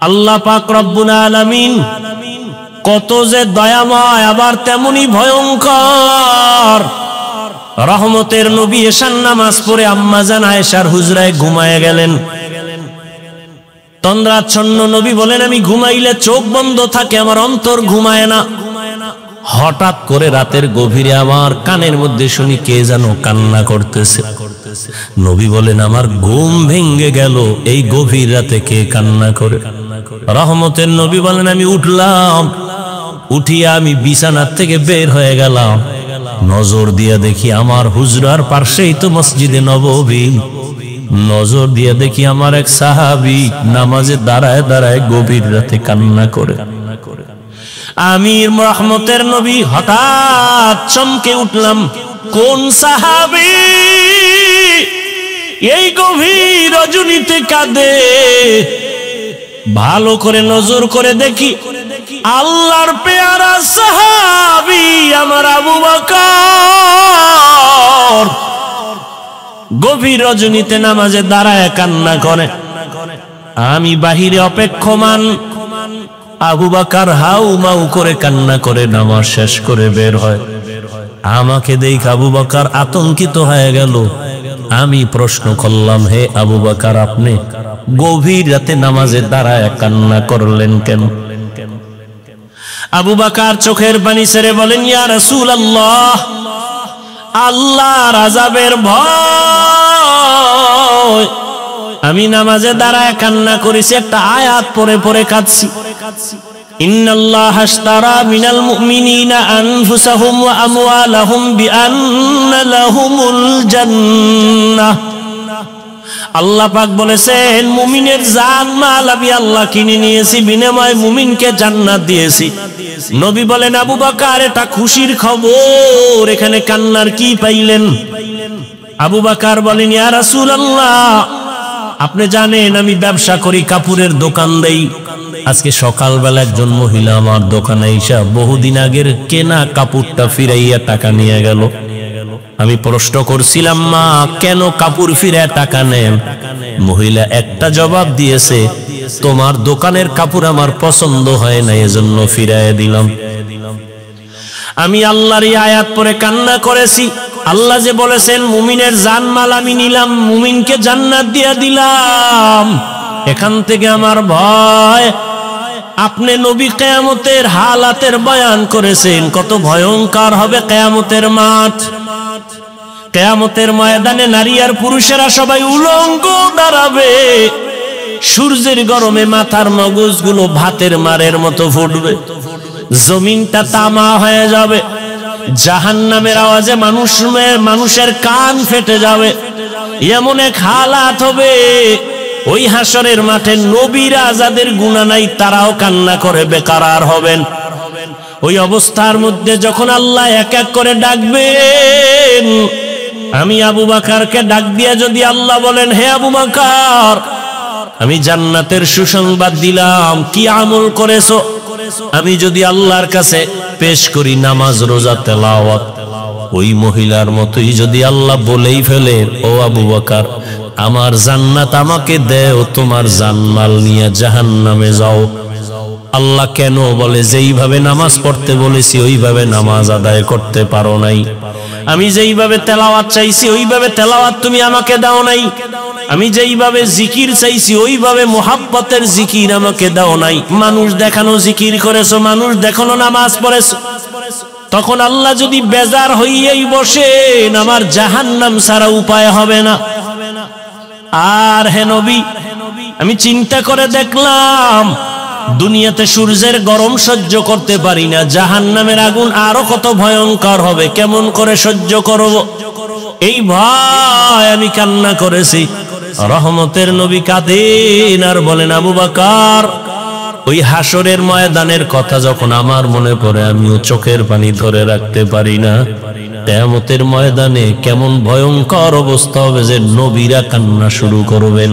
আল্লাহ পাক রব্বুল আলামিন কত যে দয়াময় আবার তেমনি ভয়ঙ্কর। রহমতের নবী এশার নামাজ পড়ে আম্মাজান আয়েশার হুজরায় ঘুমায়ে গেলেন। তন্দ্রাচ্ছন্ন নবী বলেন, আমি ঘুমাইলে চোখ বন্ধ থাকে, আমার অন্তর ঘুমায় না। হঠাৎ করে রাতের গভীরে আমার কানের মধ্যে শুনি কে যেন কান্না করতেছে। নবী বলেন, আমার ঘুম ভেঙে গেল, এই গভীর রাতে কে কান্না করে? রহমতের নবী বলেন, আমি উঠলাম, উঠিয়া আমি বিছানার থেকে বের হয়ে গেলাম। নজর দিয়া দেখি আমার হুজরার পাশেই তো মসজিদে নববী। নজর দিয়া দেখি আমার এক সাহাবী নামাজে দাঁড়ায় দাঁড়ায় গভীর রাতে কান্না করে। আমি রহমতের নবী হঠাৎ চমকে উঠলাম, কোন সাহাবী এই গভীর রজনীতে কাঁদে? ভালো করে নজর করে দেখি আল্লাহর পেয়ারা সাহাবী আমার আবু বকর গভীর রজনীতে নামাজে দাঁড়ায় কান্না করে। আমি বাহিরে অপেক্ষমান, আবু বকর হাউ মাউ করে কান্না করে নামাজ শেষ করে বের হয়। আমাকে দেখে আবু বকর আতঙ্কিত হয়ে গেল। আমি প্রশ্ন করলাম, হে আবু বকর, আপনি গভীর রাতে নামাজে দাঁড়ায় কান্না করলেন কেন? আবু বকর চোখের পানি ছেড়ে বলেন, ইয়া রাসূলুল্লাহ, আল্লাহর আযাবের ভয় আমি নামাজে দাঁড়ায় কান্না করেছি, একটা আয়াত পড়ে পড়ে কাঁদছি। ইন্নাল্লাহা আশতারা মিনাল মুমিনিনা আনফুসাহুম ওয়া আমওয়ালাহুম বিআন্না লাহুমুল জান্নাহ। আল্লাহ পাক বলেছেন, মুমিনের জান মাল আমি আল্লাহ কিনে নিয়েছি, বিনিময়ে মুমিনকে জান্নাত দিয়েছি। নবী বলেন, আবু বকর এটা খুশির খবর, এখানে কান্নার কি পাইলেন? আবু বকর বলেন, ইয়া রাসূলুল্লাহ, আপনি জানেন আমি ব্যবসা করি, কাপড়ের দোকান দেই। আজকে সকালবেলা একজন মহিলা আমার দোকানে এসে বহুদিন আগের কেনা কাপড়টা ফিরাইয়া টাকা নিয়ে গেল। আমি প্রশ্ন করছিলাম, মা কেন কাপড় ফিরায় টাকা নেন? মহিলা একটা জবাব দিয়েছে, তোমার দোকানের কাপড় আমার পছন্দ হয় না, এজন্য ফিরাইয়া দিলাম। আমি আল্লাহর এই আয়াত পড়ে কান্না করেছি। আল্লাহ যে বলেছেন মুমিনের জানমাল আমি নিলাম, মুমিনকে জান্নাত দিয়ে দিলাম। এখান থেকে আমার ভয়। আপনি নবী কিয়ামতের হালাতের বয়ান করেছেন, কত ভয়ঙ্কর হবে কিয়ামতের মাঠ। কিয়ামতের ময়দানে নারী আর পুরুষেরা সবাই উলঙ্গ দাঁড়াবে। সূর্যের গরমে মাথার মগজগুলো ভাতের মারের মতো ফুটবে, জমিনটা তামা হয়ে যাবে। জাহান্নামের আওয়াজে মানুষের কান ফেটে যাবে। এমন এক হালাত হবে, ওই হাসরের মাঠে নবীরা যাদের গুনাহ নাই তারাও কান্না করে বেকারার হবেন। ওই অবস্থার মধ্যে যখন আল্লাহ এক এক করে ডাকবেন, আমি আবু বকরকে ডাক দিয়ে যদি আল্লাহ বলেন, হে আবু বকর, আমি জান্নাতের সুসংবাদ দিলাম, কি আমল করেছো? আমি যদি আল্লাহর কাছে পেশ করি নামাজ, রোজা, তেলাওয়াত, ওই মহিলার মতোই যদি আল্লাহ বলেই ফেলে, ও আবু বকর, আমার জান্নাত আমাকে দেও, তোমার জানমাল নিয়ে জাহান্নামে যাও। আল্লাহ কেন বলে, যেইভাবে নামাজ পড়তে বলেছি ওইভাবে নামাজ আদায় করতে পারো নাই। আমি যেইভাবে তেলাওয়াত চাইছি ওইভাবে তেলাওয়াত তুমি আমাকে দাও নাই। আমি যেইভাবে জিকির চাইছি ওইভাবে মুহাব্বতের জিকির আমাকে দাও নাই। মানুষ দেখানো জিকির করেছো, মানুষ দেখানো নামাজ পড়েছো। তখন আল্লাহ যদি বেজার হইয়াই বসেন, আমার জাহান্নাম ছাড়া উপায় হবে না। আর হে নবী, আমি চিন্তা করে দেখলাম দুনিয়াতে সূর্যের গরম সহ্য করতে পারি না, জাহান্নামের আগুন আরো কত ভয়ঙ্কর হবে, কেমন করে সহ্য করব? এই ভয় আমি কান্না করেছি। রহমতের নবী কাঁদেন আর বলেন, আবু বকর, ওই হাসরের ময়দানের কথা যখন আমার মনে পড়ে আমিও চোখের পানি ধরে রাখতে পারি না। কিয়ামতের ময়দানে কেমন ভয়ঙ্কর অবস্থা হবে যে নবীরা কান্না শুরু করবেন।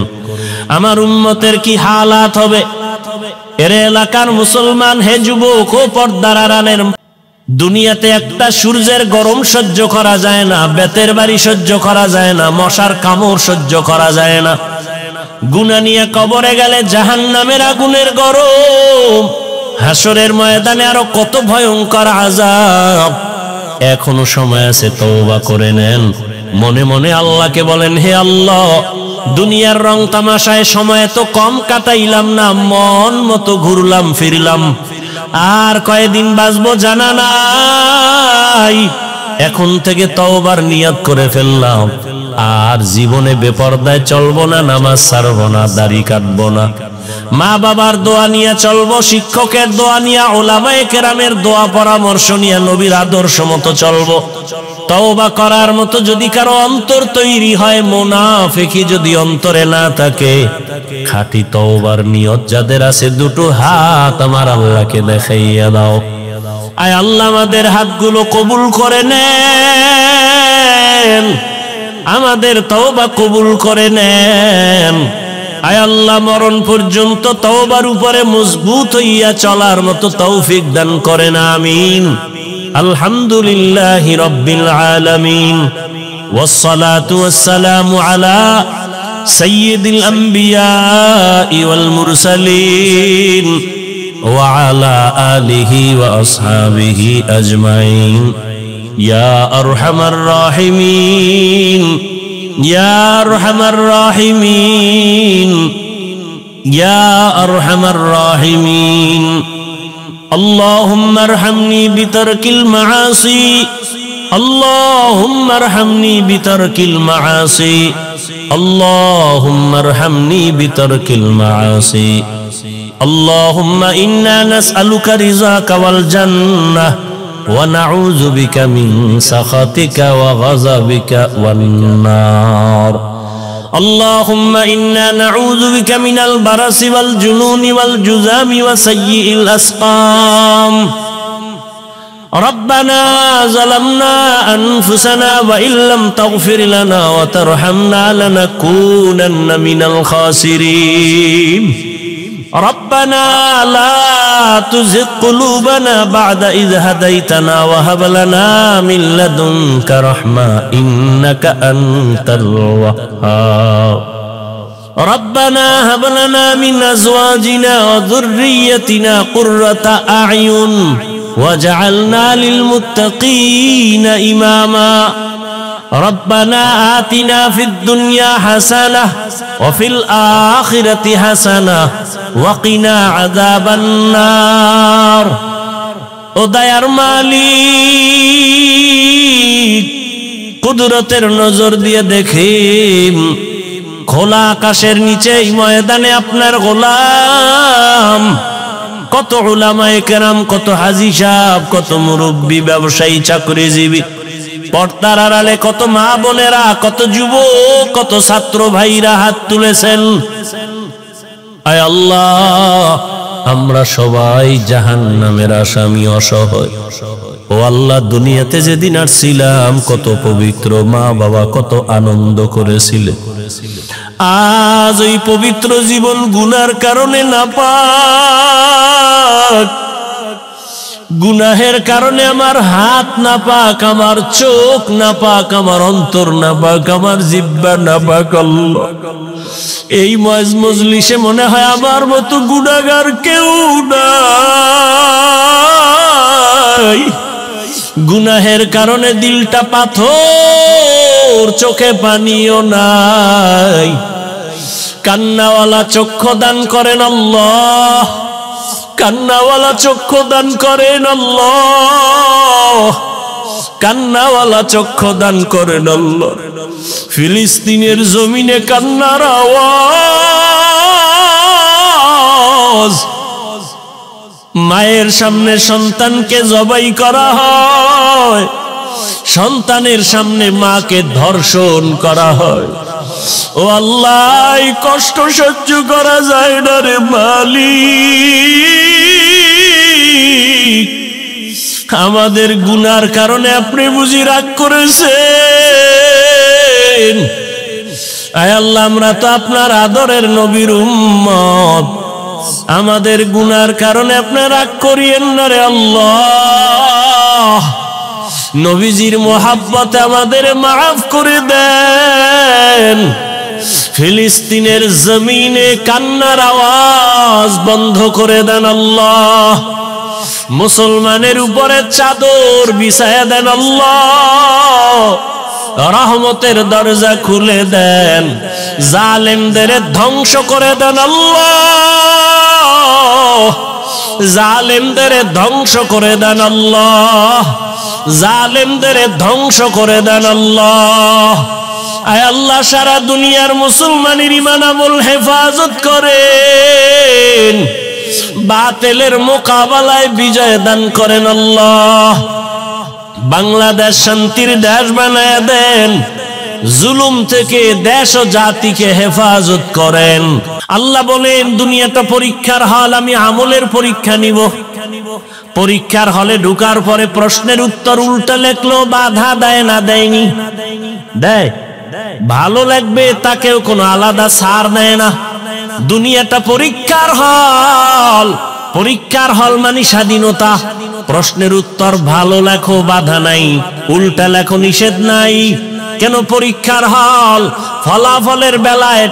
আমার উম্মতের কি হালাত হবে? এর এলাকার মুসলমান, হে যুবক ও পর্দার আড়ালের, দুনিয়াতে একটা সূর্যের গরম সহ্য করা যায় না, বেতের বাড়ি সহ্য করা যায় না, মশার কামড় সহ্য করা যায় না। গুনাহ নিয়ে কবরে গেলে জাহান্নামের আগুনের গরম, হাসরের ময়দানে আরো কত ভয়ঙ্কর আযাব। এখনো সময় আছে, তওবা করে নেন। মনে মনে আল্লাহকে বলেন, হে আল্লাহ, দুনিয়ার রং তামাশায় সময় তো কম কাটাইলাম না, মন মতো ঘুরলাম ফিরলাম, আর কয়দিন বাঁচবো জানা নাই। এখন থেকে তওবার নিয়ত করে ফেললাম, আর জীবনে বেপরদায় চলবো না, নামাজ ছাড়বো না, দাড়ি কাটবো না, মা বাবার দোয়া নিয়ে চলবো, শিক্ষকের দোয়া নিয়ে, উলামায়ে কেরামের দোয়া পরামর্শ নিয়ে নবীর আদর্শ মতো চলবো। তওবা করার মতো যদি কারো অন্তর তৈরি হয়, মুনাফিকি যদি অন্তরে না থাকে, খাঁটি তওবার নিয়ত যাদের আছে, দুটো হাত আমার আল্লাহকে দেখাইয়া দাও। আয় আল্লাহ, আমাদের হাতগুলো কবুল করে নেন, আমাদের তওবা কবুল করে নেন। আয় আল্লাহ, মরণ পর্যন্ত তওবার উপরে মজবুত হইয়া চলার মতো তৌফিক দান করেন, আমিন। আলহামদুলিল্লাহি রাব্বিল আলামিন, ওয়াসসালাতু ওয়াসসালামু আলা সাইয়্যিদিল আম্বিয়া ওয়াল মুরসালিন ওয়া আলা আলিহি ওয়া আসহাবিহি আজমাইন। ইয়া আরহামার রাহিমিন, ইয়া আরহামার রাহিমিন, ইয়া আরহামার রাহিমিন। اللهم ارحمني بترك المعاصي، اللهم ارحمني بترك المعاصي، اللهم ارحمني بترك المعاصي. اللهم إنا نسألك رضاك والجنة، ونعوذ بك من سخطك وغضبك والنار. اللهم إنا نعوذ بك من البرص والجنون والجذام وسيء الأسقام. ربنا ظلمنا أنفسنا وإن لم تغفر لنا وترحمنا لنكونن من الخاسرين. ربنا لا تزغ قلوبنا بعد إذ هديتنا وهب لنا من لدنك رحمة إنك أنت الوهاب. ربنا هب لنا من أزواجنا وذريتنا قرة أعين واجعلنا للمتقين إماما. ربنا آتنا في الدنيا حسنة وفي الآخرة حسنة وقنا عذاب النار. ও দয়ার মালিক, কুদরতের নজর দিয়ে দেখেন, খোলা আকাশের নিচে এই ময়দানে আপনার গোলাম, কত উলামায়ে কেরাম, কত হাজী সাহেব, কত মুরব্বী, ব্যবসায়ী, চাকরিজীবী, পর্দার আড়ালে কত মা বোনেরা, কত যুবক, কত ছাত্র ভাইরা হাত তুলেছেন। আয় আল্লাহ, আমরা সবাই জাহান্নামের আসামি, অসহায়। ও আল্লাহ, দুনিয়াতে যেদিন আসছিলাম কত পবিত্র, মা বাবা কত আনন্দ করেছিলেন। আজ ওই পবিত্র জীবন গুনার কারণে নাপাক, গুনাহের কারণে আমার হাত নাপাক, আমার চোখ নাপাক, আমার অন্তর নাপাক, আমার জিহ্বা নাপাক। আল্লাহ, এই মজলিসে মনে হয় আমার মতো গুনাহগার কেউ নাই। গুনাহের কারণে দিলটা পাথর, চোখে পানিও নাই। কান্নাওয়ালা চক্ষু দান করেন আল্লাহ, কান্নাওয়ালা চক্ষু দান করেন আল্লাহ, কান্নাওয়ালা চক্ষু দান করেন আল্লাহ। ফিলিস্তিনের জমিনে কান্নার আওয়াজ, মায়ের সামনে সন্তানকে জবাই করা হয়, সন্তানের সামনে মাকে ধর্ষণ করা হয়। ও আল্লাহ, এই কষ্ট সহ্য করা যায় না রে মালিক। আমাদের গুনার কারণে আপনি বুঝি রাগ করেছেন। আয় আল্লাহ, আমরা তো আপনার আদরের নবীর উম্মত, আমাদের গুনার কারণে আপনি রাগ করিয়েন না রে আল্লাহ। নবীজির মোহাব্বতে আমাদের মাফ করে দেন। ফিলিস্তিনের জমিনে কান্নার আওয়াজ বন্ধ করে দেন আল্লাহ। মুসলমানের উপরে চাদর বিছায়া দেন আল্লাহ। রহমতের দরজা খুলে দেন, জালেমদের ধ্বংস করে দেন আল্লাহ। জালেমদের ধ্বংস করে দেন আল্লাহ। জালেমদের ধ্বংস করে দেন আল্লাহ। আয় আল্লাহ, সারা দুনিয়ার মুসলমানের ঈমান আমল হেফাজত করেন, বাতিলের মোকাবেলায় বিজয় দান করেন আল্লাহ। বাংলাদেশ শান্তির দেশ বানায় দেন, জুলুম থেকে দেশ ও জাতিকে হেফাজত করেন আল্লাহ। বলেন দুনিয়াটা পরীক্ষার হল, আমি আমলের পরীক্ষা নিব। পরীক্ষার হলে ঢুকার পরে প্রশ্নের উত্তর উল্টা লেখলো, বাধা দেয় না? দেয়নি? দেয়। ভালো লাগবে তাকেও কোনো আলাদা ছাড় দেয় না। দুনিয়াটা পরীক্ষার হল। পরীক্ষার হল মানে স্বাধীনতা। প্রশ্নের উত্তর ভালো লেখো, বাধা নাই। উল্টা লেখো, নিষেধ নাই। কেন পরীক্ষার হল? ফলাফলের বেলায়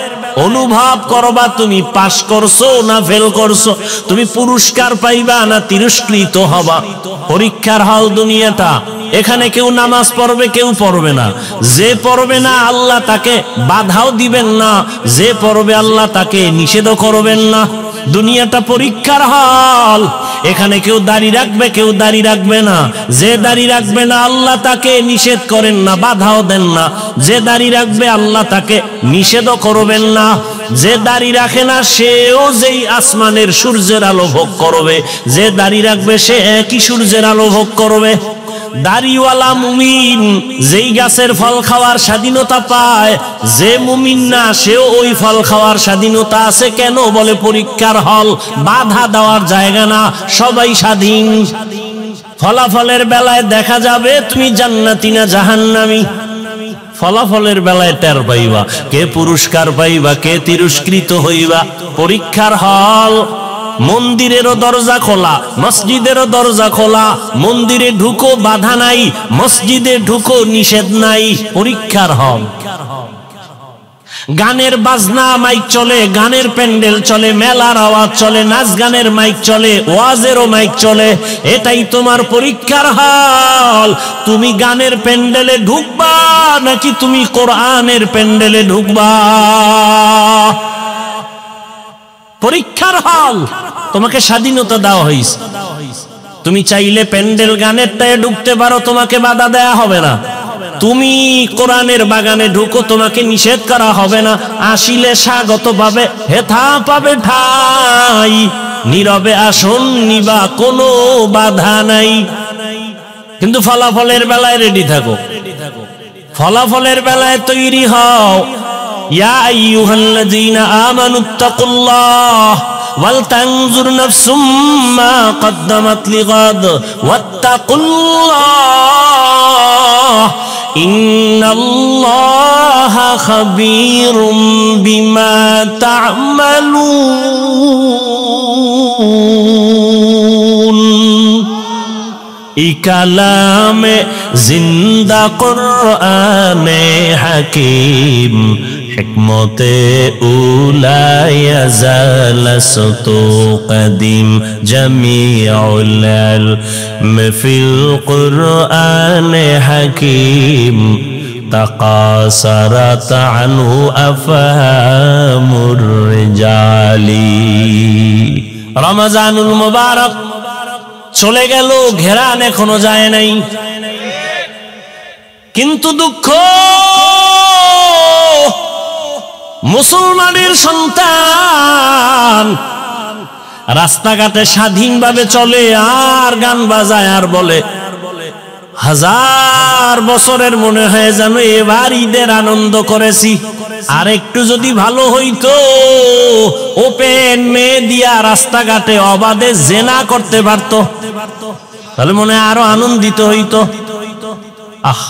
অনুভব করবা তুমি পাস করছো না ফেল করছো, তুমি পুরস্কার পাইবা না তিরস্কৃত হবা। পরীক্ষার হল দুনিয়াটা। এখানে কেউ নামাজ পড়বে, কেউ পড়বে না। যে পড়বে না আল্লাহ তাকে বাধাও দিবেন না, যে পড়বে আল্লাহ তাকে নিষেধও করবেন না। দুনিয়াটা পরীক্ষার হল। এখানে কেউ দাড়ি রাখবে, কেউ দাড়ি রাখবে না। যে দাড়ি রাখবে না আল্লাহ তাকে নিষেধ করেন না, বাধাও দেন না। যে দাড়ি রাখবে আল্লাহ তাকে নিষেধও করবেন না। যে দাড়ি রাখে না সেও যেই আসমানের সূর্যের আলো ভোগ করবে, যে দাড়ি রাখবে সে একই সূর্যের আলো ভোগ করবে। দাড়িওয়ালা মুমিন যেই গাছের ফল খাওয়ার স্বাধীনতা পায়, যে মুমিন না সেও ওই ফল খাওয়ার স্বাধীনতা আছে। কেন? বলে পরীক্ষার হল, বাধা দেওয়ার জায়গা না, সবাই স্বাধীন। ফলাফলের বেলায় দেখা যাবে তুমি জান্নাতি না জাহান্নামী। ফলাফলের বেলায় টের পাইবা কে পুরস্কার পাইবা, কে তিরস্কৃত হইবা। পরীক্ষার হল। মন্দিরেরও দরজা খোলা, মসজিদেরও দরজা খোলা। মন্দিরে ঢুকো, বাধা নাই। মসজিদে ঢুকো, নিষেধ নাই। পরীক্ষার হল। গানের বাজনা মাইক চলে, গানের প্যান্ডেল চলে, মেলার আওয়াজ চলে, নাচ গানের মাইক চলে, ওয়াজেরও মাইক চলে। এটাই তোমার পরীক্ষার হল। তুমি গানের প্যান্ডেলে ঢুকবা নাকি তুমি কোরআনের প্যান্ডেলে ঢুকবা? পরীক্ষার হল। তোমাকে স্বাধীনতা দেওয়া হয়েছে, তুমি চাইলে প্যান্ডেল গানেরটায় ঢুকতে পারো, তোমাকে বাধা দেয়া হবে না। তুমি কোরআনের বাগানে ঢুকো, তোমাকে নিষেধ করা হবে না। আসিলে স্বাগত পাবে, হেথা পাবে ঠাই। নীরবে আসন নিবা, কোনো বাধা নাই। কিন্তু ফলাফলের বেলায় রেডি থাকো, ফলাফলের বেলায় তৈরি হও। ইয়া আইয়ুহাল্লাযীনা আমানুত্তাকুল্লাহ ওয়ালতানজুর নাফসুম মা কদ্দামাত লিগাদ ওয়াত্তাকুল্লাহ ইন্নাল্লাহা খাবীরুম বিমা তা'মালুন। ই কালামে জিন্দা কুরআনে হাকিম, হিকমতে উলায়া জালাসতু কদিম, জামিউল ইলম ফিল কুরআনে হাকিম, তাকাসারাত আনহু আফহামুর রিজালি। রমজানুল মুবারক চলে গেল, ঘেরান এখনো যায় নাই। কিন্তু দুঃখ, মুসলমানের সন্তান রাস্তাঘাটে স্বাধীনভাবে চলে আর গান বাজায় আর বলে, হাজার বছরের মনে হয় যেন এবার ঈদের আনন্দ করেছি। আর একটু যদি ভালো হইতো, ওপেন মেয়ে দিয়া রাস্তাঘাটে অবাধে জেনা করতে পারতো, তাহলে মনে হয় আরো আনন্দিত হইতো। আহ,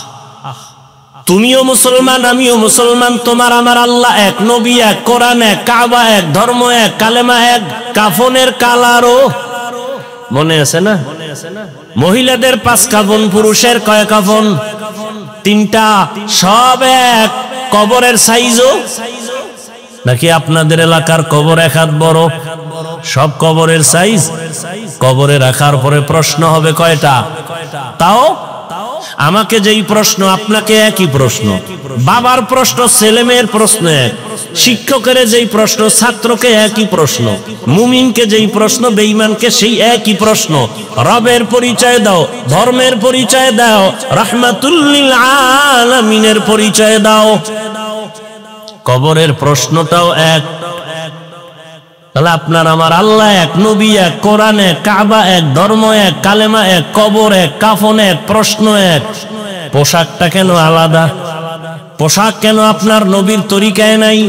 তুমিও মুসলমান, আমিও মুসলমান, তোমার আমার আল্লাহ এক, নবী এক, কোরআন এক, কাবা এক, ধর্ম এক, কালেমা এক, কাফনের কালারও মনে আছে না? মহিলাদের 5 কাফন, পুরুষের কয় কাফন? 3টা, সব এক। কবরের সাইজও নাকি আপনাদের এলাকার কবর এক হাত বড়? সব কবরের সাইজ। কবরে রাখার পরে প্রশ্ন হবে কয়টা? তাও আমাকে যেই প্রশ্ন আপনাকে একই প্রশ্ন, বাবার প্রশ্ন ছেলে মেয়ের প্রশ্ন এক, শিক্ষকের যেই প্রশ্ন ছাত্রকে একই প্রশ্ন, মুমিনকে যেই প্রশ্ন বেঈমানকে সেই একই প্রশ্ন। রবের পরিচয় দাও, ধর্মের পরিচয় দাও, রাহমাতুল লিল আলামিনের পরিচয় দাও। কবরের প্রশ্নটাও এক। তাহলে আপনার আমার আল্লাহ এক, নবী এক, কোরআন এক, কাবা এক, ধর্ম এক, কালেমা এক, কবর এক, কাফন এক, প্রশ্ন এক। পোশাকটা কেন আলাদা? পোশাক কেন আপনার নবীর তরিকায় নাই?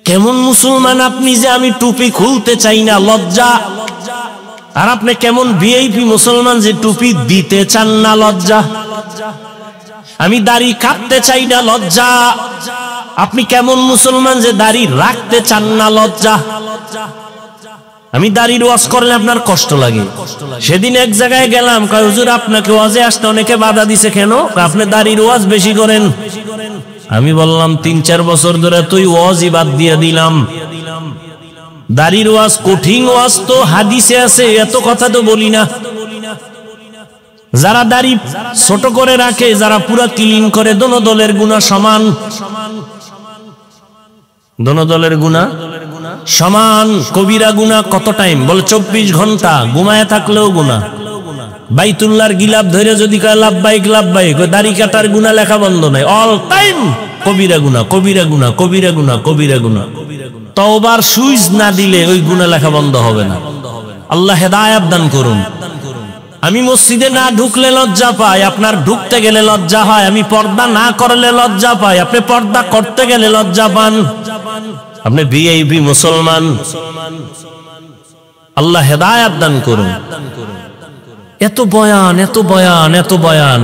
কেমন মুসলমান আপনি যে আমি টুপি খুলতে চাই না, লজ্জা। আর আপনি কেমন ভিআইপি মুসলমান যে টুপি দিতে চান না, লজ্জা। আমি দাড়ি কাটতে চাই না, লজ্জা। আপনি কেমন মুসলমান যে দাড়ি রাখতে চান না, লজ্জা। আমি দাড়ির ওয়াজ করলে আপনার কষ্ট লাগে। সেদিন এক জায়গায় গেলাম, কয় হুজুর আপনাকে ওয়াজে আসতে অনেকে বাধা দিছে কেন? আপনি দাড়ির ওয়াজ বেশি করেন। আমি বললাম ৩-৪ বছর ধরে তুই ওয়াজই বাদ দিয়ে দিলাম। দাড়ির ওয়াজ কঠিন ওয়াজ তো হাদিসে আছে, এত কথা তো বলি না। যারা দাড়ি ছোট করে রাখে, যারা পুরা ক্লিন করে, দোনো দলের গুনাহ সমান। দোনো দলের গুনাহ সমান। কবিরা গুনাহ কত টাইম? বলে ২৪ ঘন্টা ঘুমায় থাকলেও গুনাহ। বাইতুল্লাহর গিলাপ ধরে যদি কয় লাব্বাইক লাব্বাইক, দাড়ি কাটার গুনাহ লেখা বন্ধ নাই, অল টাইম কবিরা গুনাহ, কবিরা গুনাহ, কবিরা গুনাহ, কবিরা গুনাহ। তওবার সুইচ না দিলে ওই গুনাহ লেখা বন্ধ হবে না। আল্লাহ হেদায়েত দান করুন। আমি মসজিদে না ঢুকলে লজ্জা পাই, আপনার ঢুকতে গেলে লজ্জা হয়। আমি পর্দা না করলে লজ্জা পাই, আপনি পর্দা করতে গেলে লজ্জা পান। আপনি ভিআইপি মুসলমান। আল্লাহ হেদায়েত দান করুন। এত বয়ান, এত বয়ান, এত বয়ান,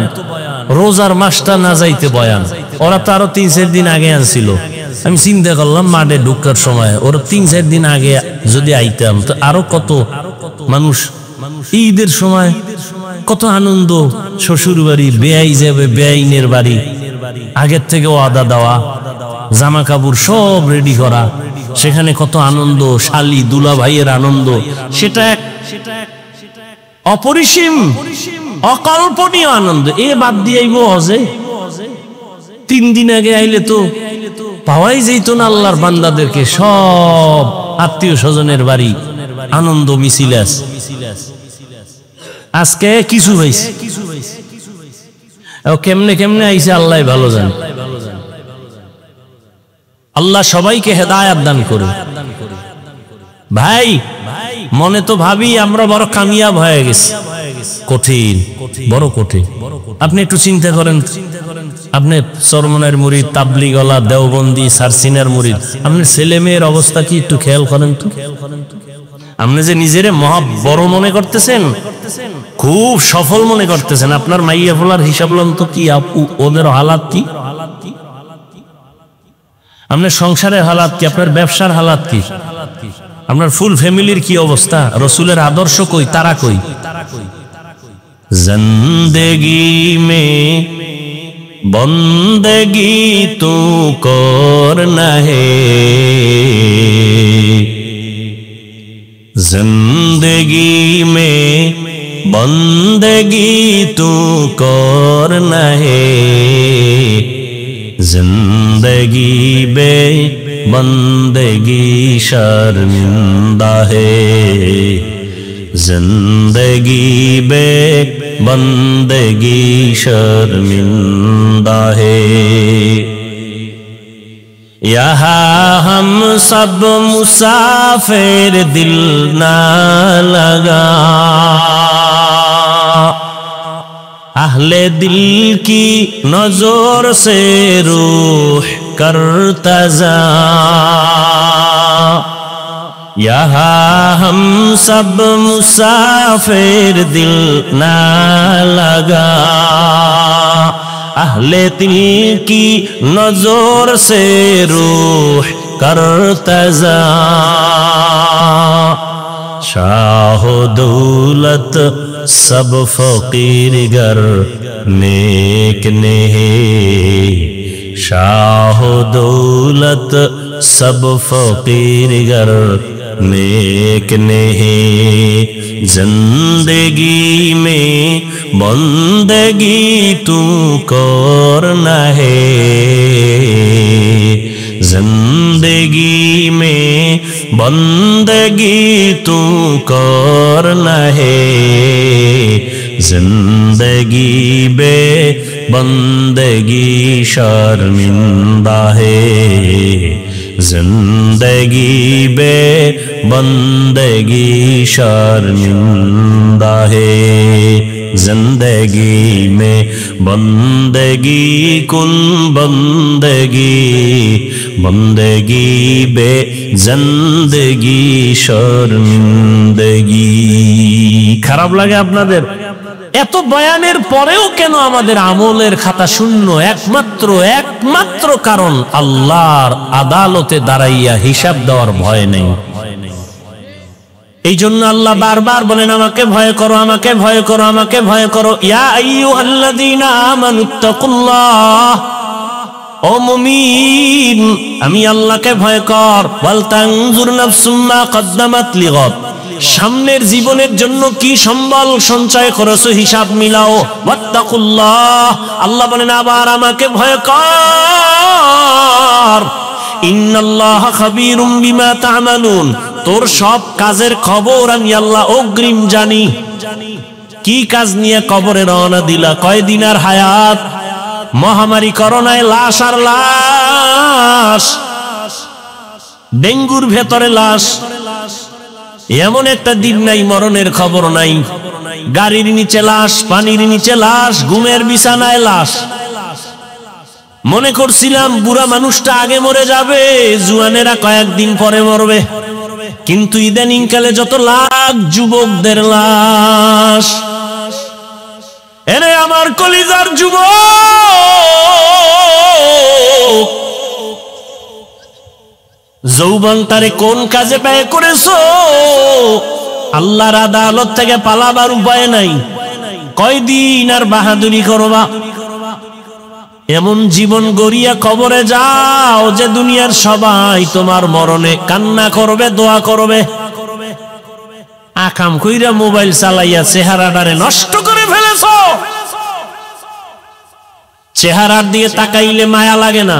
রোজার মাসটা না যাইতে বয়ান। ওরা তো আরো ৩-৪ দিন আগে আনছিল। আমি চিন্তা করলাম মাঠে ঢুকার সময় ওরা ৩-৪ দিন আগে যদি আইতাম তো আরো কত মানুষ। ঈদের সময় কত আনন্দ, শ্বশুর বাড়ি, বেয়াই যাবে বেআইনের বাড়ি, আগের থেকে ওয়াদা দেওয়া, জামা কাপড় সব রেডি করা, সেখানে কত আনন্দ, শালি দুলা ভাইয়ের আনন্দ, সেটা এক অপরিসীম অকল্পনীয় আনন্দ। এ বাদ দিয়ে আইব হজে। ৩ দিন আগে আইলে তো পাওয়াই যেত না আল্লাহর বান্দাদেরকে। সব আত্মীয় স্বজনের বাড়ি আনন্দ মিছিল আছে। আজকে কিছু হয়েছে, কেমনে কেমনে আইছে আল্লাহ ভালো জানে। আল্লাহ সবাইকে হেদায়েত দান করে। ভাই মনে তো ভাবি আমরা বড় কামিয়াব হয়ে গেছি। কঠিন, বড় কঠিন। আপনি একটু চিন্তা করেন, আপনি চরমনের মুরিদ, তাবলিগওয়ালা, দেওবন্দি, সারসিনার মুরিদ, আপনার ছেলে মেয়ের অবস্থা কি একটু খেয়াল করেন তো। আপনি যে নিজেরে মহা বড় মনে করতেছেন, খুব সফল মনে করতেছেন, আপনার মাইয়া ফলার হিসাব লন তো কি, ওদের হালাত কি, আপনার সংসারের হালাত কি, আপনার ব্যবসার হালাত কি, আপনার ফুল ফ্যামিলির কি অবস্থা, রসুলের আদর্শ কই, তারা কই। জিন্দেগি মে বন্দেগি তু করনা হে, जिंदगी में बंदगी तू करना है, जिंदगी बे बंदगी शर्मिंदा है, जिंदगी बे बंदगी शर्मिंदा है। यहाँ हम सब मुसाफिर दिल ना लगा, अहले दिल की नजर से रूह करता जा, यहाँ हम सब मुसाफिर दिल ना लगा, अहले दिल की नजर से रूह करता जा, शाह दौलत सब फकीर गर नेक ने, शाह दौलत सब फकीर गर नेक नहीं जिंदगी में बंदगी तू करना है जिंदगी में बंदगी तू करना है जिंदगी बे बंदगी शर्मिंदा है जिंदगी बे बंदगी शर्मिंदा है जिंदगी में बंदगी कुन बंदगी बंदगी बे जिंदगी शर्मिंदगी। খারাপ লাগে আপনাদের? এত বয়ানের পরেও কেন আমাদের আমলের খাতা শূন্য? একমাত্র কারণ আল্লাহর আদালতে দাঁড়াইয়া হিসাব দেওয়ার ভয় নেই। এই জন্য আল্লাহ বারবার বলেন আমাকে ভয় করো, আমাকে ভয় করো, আমাকে ভয় করো। ইয়া আইয়ুহাল্লাযীনা আমানুত্তাকুল্লাহ, ও মুমিন আমি আল্লাহকে ভয় কর। ওয়াল তানজুর নাফসুম মা কদ্দামাত লিগাদ, সামনের জীবনের জন্য কি সম্বল সঞ্চয় করেছো হিসাব মিলাও। ওয়াত্তাকুল্লাহ, আল্লাহ বলেন আবার আমাকে ভয় কর। ইন্নাল্লাহা খাবীরুম বিমা তা'মালুন, তোর সব কাজের খবর আমি আল্লাহ অগ্রিম জানি। কি কাজ নিয়ে কবরে রওনা দিলা? কয়দিনের হায়াত? মহামারী করোনায় লাশ আর লাশ, ডেঙ্গুর ভেতরে লাশ, এমন একটা দিন নাই মরণের খবর নাই। গাড়ির নিচে লাশ, পানির নিচে লাশ, ঘুমের বিছানায় লাশ। মনে করছিলাম বুড়া মানুষটা আগে মরে যাবে, জুয়ানেরা কয়েকদিন পরে মরবে, কিন্তু ইদানিং কালে যত লাখ যুবকদের লাশ। এরে আমার কলিজার যুবক, যৌবনটারে কোন কাজে ব্যয় করেছো? আল্লাহর আদালত থেকে পালাবার উপায় নাই। কয়দিন আর বাহাদুরি করবা? এমন জীবন গড়িয়া কবরে যাও যে দুনিয়ার সবাই তোমার মরণে কান্না করবে, দোয়া করবে। আকাম কইরা মোবাইল চালাইয়া চেহারাটারে নষ্ট করে ফেলেছো। চেহারার দিয়ে তাকাইলে মায়া লাগে না,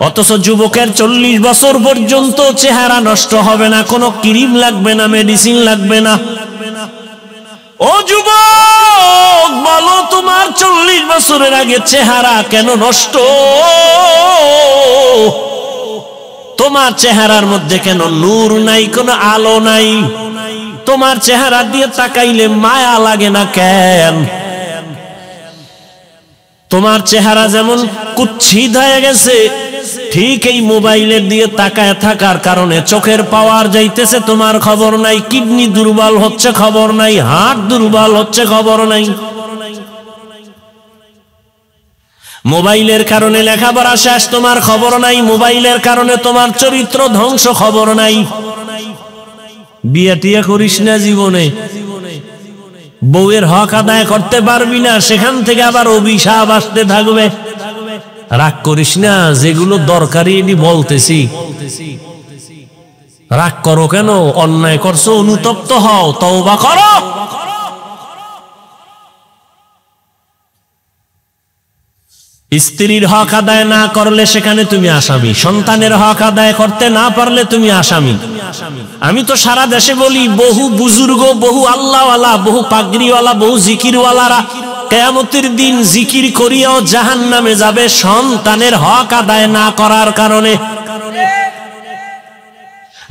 অথচ যুবকের 40 বছর পর্যন্ত চেহারা নষ্ট হবে না, কোনো ক্রিম লাগবে না, মেডিসিন লাগবে না। ও যুবক বলো, তোমার 40 বছরের আগে চেহারা কেন নষ্ট? তোমার চেহারার মধ্যে কেন নূর নাই, কোনো আলো নাই? তোমার চেহারা দিয়ে তাকাইলে মায়া লাগে না কেন? তোমার চেহারা যেমন কুৎসিত হয়ে গেছে, ঠিক এই মোবাইলের দিয়ে তাকায় থাকার কারণে চোখের পাওয়ার যাইতেছে, তোমার খবর নাই। কিডনি দুর্বল হচ্ছে, খবর নাই। হার্ট দুর্বল হচ্ছে, খবর নাই। মোবাইলের কারণে লেখাপড়া শেষ, তোমার খবর নাই। মোবাইলের কারণে তোমার চরিত্র ধ্বংস, খবর নাই। বিয়ে টিয়া করিস না জীবনে, বউয়ের হক আদায় করতে পারবি না, সেখান থেকে আবার অভিশাপ আসতে থাকবে। রাগ করিস না, যেগুলো দরকারি এটি বলতেছি। রাগ করো কেন? অন্যায় করছো, অনুতপ্ত হও, তওবা করো। স্ত্রীর হক আদায় না করলে সেখানে তুমি আসামি, সন্তানের হক আদায় করতে না পারলে তুমি আসামি। আমি তো সারা দেশে বলি, বহু বুজুর্গ, বহু আল্লাহওয়ালা, বহু পাগড়িওয়ালা, বহু জিকিরওয়ালারা কিয়ামতের দিন জিকির করিয়াও জাহান্নামে যাবে সন্তানের হক আদায় না করার কারণে।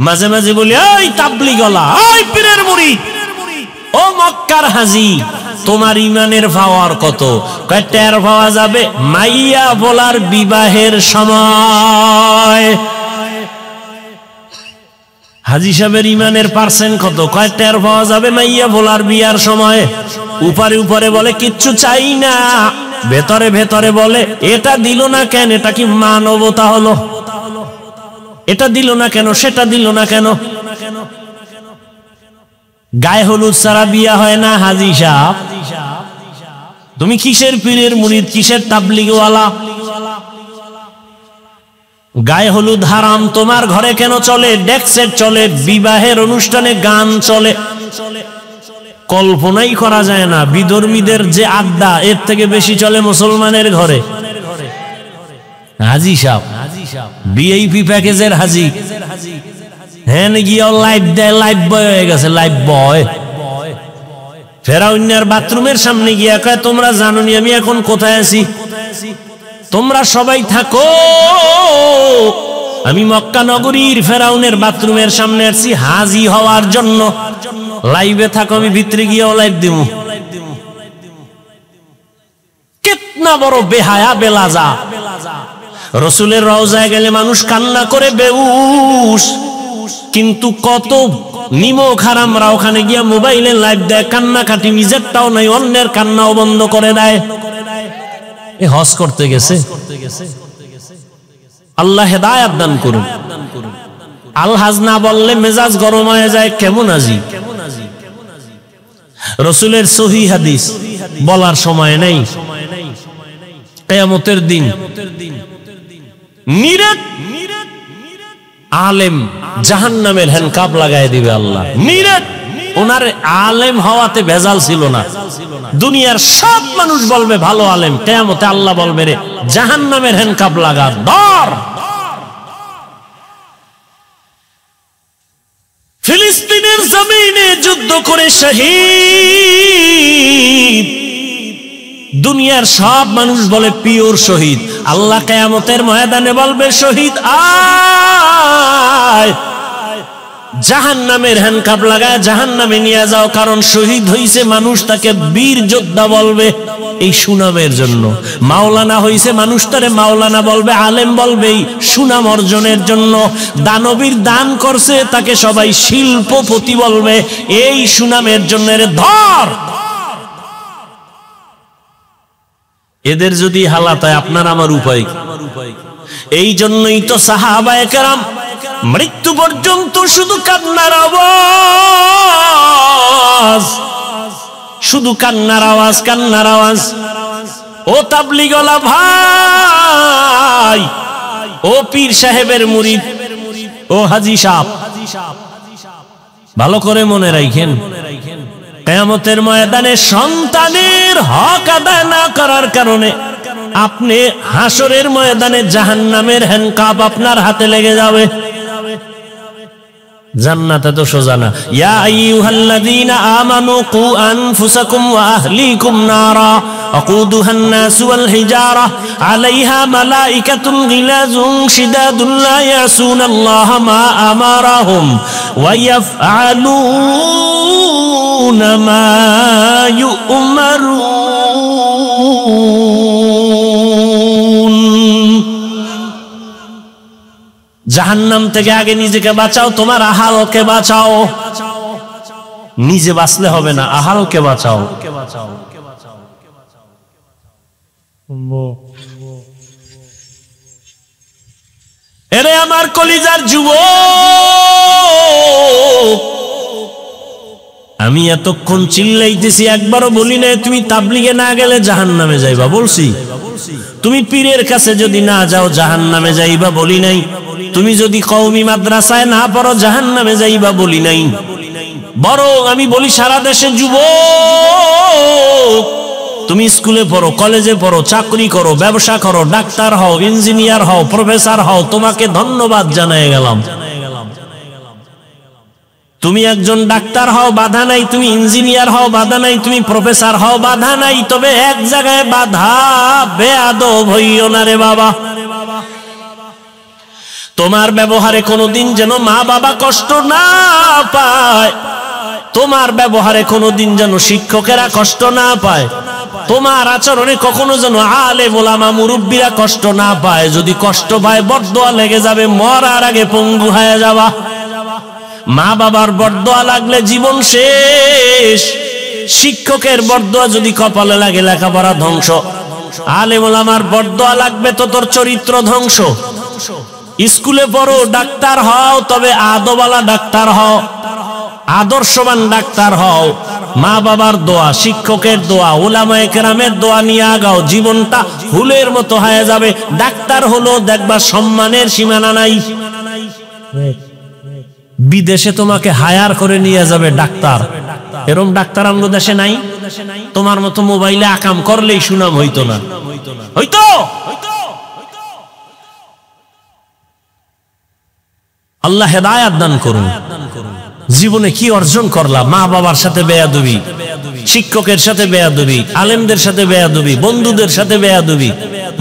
মাঝে মাঝে বলি, ওই তাবলীগওয়ালা, ওই পীরের মুরিদ, ও মক্কার হাজী, তোমার ইমানের পাওয়ার কত? কয় টের পাওয়া যাবে মাইয়া বলার বিবাহের সময়। হাজী সাহেবের ইমানের পার্সেন্ট কত? কয় টের পাওয়া যাবে মাইয়া বলার বিয়ার সময়। উপরে উপরে বলে কিচ্ছু চাই না, ভেতরে ভেতরে বলে এটা দিল না কেন? এটা কি মানবতা হলো? এটা দিল না কেন, সেটা দিল না কেন? গায়ে হলুদ ছাড়া বিয়া হয় না হাজী সাহেব। তুমি কিসের পীরের মুরিদ, কিসের তাবলীগওয়ালা? গায়ে হলুদ হারাম, তোমার ঘরে কেন চলে? ডেক সেট চলে, বিবাহের অনুষ্ঠানে গান চলে। কল্পনাই করা যায় না বিধর্মীদের যে আড্ডা এর থেকে বেশি চলে মুসলমানের ঘরে। হাজি সাহেব ভিআইপি প্যাকেজের হাজি, হ্যাঁ গিয়ে লাইভ দেয়, লাইভ বয় হয়ে গেছে, লাইভ বয়। ফেরাউনের বাথরুমের সামনে গিয়া কয়, তোমরা জানোনি আমি এখন কোথায় আছি? তোমরা সবাই থাকো, আমি মক্কা নগরীর ফেরাউনের বাথরুমের সামনে আছি হাজি হওয়ার জন্য। লাইভে থাকো, আমি ভিতরে গিয়েও লাইভ দিব। কিতনা বড় বেহায়া বেলাজা। রসুলের রওজায় গেলে মানুষ কান্না করে বেউস, কিন্তু কত নিমক হারামরা ওখানে গিয়া মোবাইলে লাইভ দেয়, কান্নাকাটি, নিজেরটাও নাই অন্যের কান্নাও বন্ধ করে দেয়। এ হজ করতে গেছে। আল্লাহ হেদায়েত দান করুন। আলহাজ না বললে মেজাজ গরম হয়ে যায়, কেমন আজি? রসুলের সহিহ হাদিস বলার সময় নেই। কিয়ামতের দিন নিরেট আলেম জাহান্নামের হ্যান্ডকাপ লাগায় দিবে আল্লাহ। নিরেট ওনার আলেম হওয়াতে ভেজাল ছিল না। দুনিয়ার সব মানুষ বলবে ভালো আলেম, কিয়ামতে আল্লাহ বলবে রে জাহান্নামের হ্যান্ডকাপ লাগা ধর। ফিলিস্তিনের জমিনে যুদ্ধ করে শহীদ, দুনিয়ার সব মানুষ বলে পিওর শহীদ। আল্লাহ কিয়ামতের ময়দানে বলবে শহীদ আয়, জাহান্নামের হ্যান্ডকাপ লাগায় জাহান্নামে নিয়ে যাও। কারণ শহীদ হইছে মানুষ তাকে বীর যোদ্ধা বলবে এই সুনামের জন্য। মাওলানা হইছে মানুষ তারে মাওলানা বলবে, আলেম বলবে এই সুনাম অর্জনের জন্য। দানবীর দান করছে তাকে সবাই শিল্পপতি বলবে এই সুনামের জন্য। রে ধর। এদের যদি হালাত হয় আপনার আমার উপায়। এই জন্যই তো সাহাবায়ে কেরাম মৃত্যু পর্যন্ত শুধু কান্নার আওয়াজ, শুধু কান্নার আওয়াজ, কান্নার আওয়াজ। ও তাবলীগওয়ালা ভাই, ও পীর সাহেবের মুরিদ, ও হাজী সাহেব, ভালো করে মনে রাখেন, কিয়ামতের ময়দানে সন্তানের হক আদায় না করার কারণে আপনি হাসরের ময়দানে জাহান্নামের হ্যান্ডকাপ আপনার হাতে লেগে যাবে। জান্নাতে তো সোজা না। ইয়া আইয়ুহাল্লাযীনা আমানু কু আনফুসাকুম ওয়া আহলিকুম নারা আকুদুহান নাস ওয়াল হিজারা আলাইহা মালাইকাতুন গিলাযুন শিদাদুন লা ইয়াসুনাল্লাহা মা আমারাহুম ওয়া ইয়াফআলুনা মা ইউমারুন। জাহান্নাম থেকে আগে নিজেকে বাঁচাও, তোমার আহালকে বাঁচাও। নিজে বাঁচলে হবে না, আহালকে বাঁচাও। এরে আমার কলিজার যুবক, আমি এতক্ষণ চিল্লাইতেছি, একবারও বলি না তুমি তাবলীগে না গেলে জাহান্নামে যাইবা, বলছি? তুমি পীরের কাছে যদি না যাও জাহান্নামে যাইবা, বলি নাই? তুমি যদি কওমি মাদ্রাসায় না পড়ো জাহান্নামে যাইবা, বলি নাই? বরং আমি বলি সারা দেশে যুবক, তুমি স্কুলে পড়ো, কলেজে পড়ো, চাকরি করো, ব্যবসা করো, ডাক্তার হও, ইঞ্জিনিয়ার হও, প্রফেসর হও, তোমাকে ধন্যবাদ জানাই গেলাম। তুমি একজন ডাক্তার হও, বাধা নাই। তুমি ইঞ্জিনিয়ার হও, বাধা নাই। তুমি প্রফেসর হও, বাধা নাই। তবে এক জায়গায় বাধা, বেয়াদব হইও না রে বাবা। তোমার ব্যবহারে কোনোদিন যেন মা বাবা কষ্ট না পায়, তোমার ব্যবহারে কোনোদিন যেন শিক্ষকেরা কষ্ট না পায়, তোমার আচরণে কখনো যেন আলেম ওলামা মুরব্বীরা কষ্ট না পায়। যদি কষ্ট পায় বরদোয়া লেগে যাবে, মরার আগে পঙ্গু হয়ে যাবা। মা বাবার বরদোয়া লাগলে জীবন শেষ। শিক্ষকের বরদোয়া যদি কপালে লাগে লেখাপড়া ধ্বংস। আলেম ওলামার বরদোয়া লাগবে তো তোর চরিত্র ধ্বংস। স্কুলে পড়ো, ডাক্তার হও, তবে আদওয়ালা ডাক্তার হও। আদর্শবান ডাক্তার হও, মা বাবার দোয়া, শিক্ষকের দোয়া, উলামায়ে কেরামের দোয়া নিয়ে আগাও, জীবনটা ফুলের মতো হয়ে যাবে। ডাক্তার হলো দেখবা সম্মানের সীমানা নাই। বিদেশে তোমাকে হায়ার করে নিয়ে যাবে ডাক্তার, এরকম ডাক্তার আমাদের দেশে নাই। তোমার মতো মোবাইলে আকাম করলেই সুনাম হইতো না, হইতো? আল্লাহ হেদায়েত দান করুন। জীবনে কি অর্জন করলাম? মা বাবার সাথে বেয়াদবি, শিক্ষকের সাথে বেয়াদবি, আলেমদের সাথে বেয়াদবি, বন্ধুদের সাথে বেয়াদবি।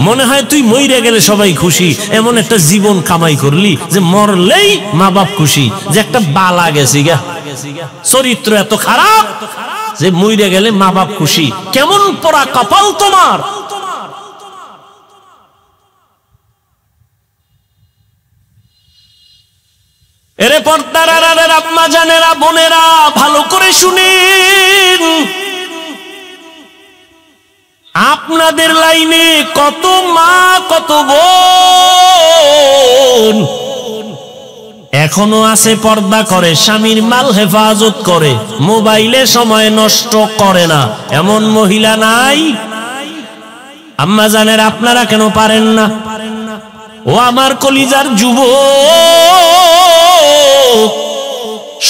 মনে হয় তুই মইরে গেলে সবাই খুশি, এমন একটা জীবন কামাই করলি যে মরলেই মা বাপ খুশি, যে একটা বালা গেছি গা, চরিত্র এত খারাপ যে মইরে গেলে মা বাপ খুশি। কেমন পোড়া কপাল তোমার! এরে পর্দার আড়ালের আম্মা জানেরা, বোনেরা, ভালো করে শুনেন। আপনাদের লাইনে কত মা, কত বোন এখনো আছে পর্দা করে, স্বামীর মাল হেফাজত করে, মোবাইলে সময় নষ্ট করে না, এমন মহিলা নাই? আম্মা জানেরা, আপনারা কেন পারেন না? ও আমার কলিজার যুবক,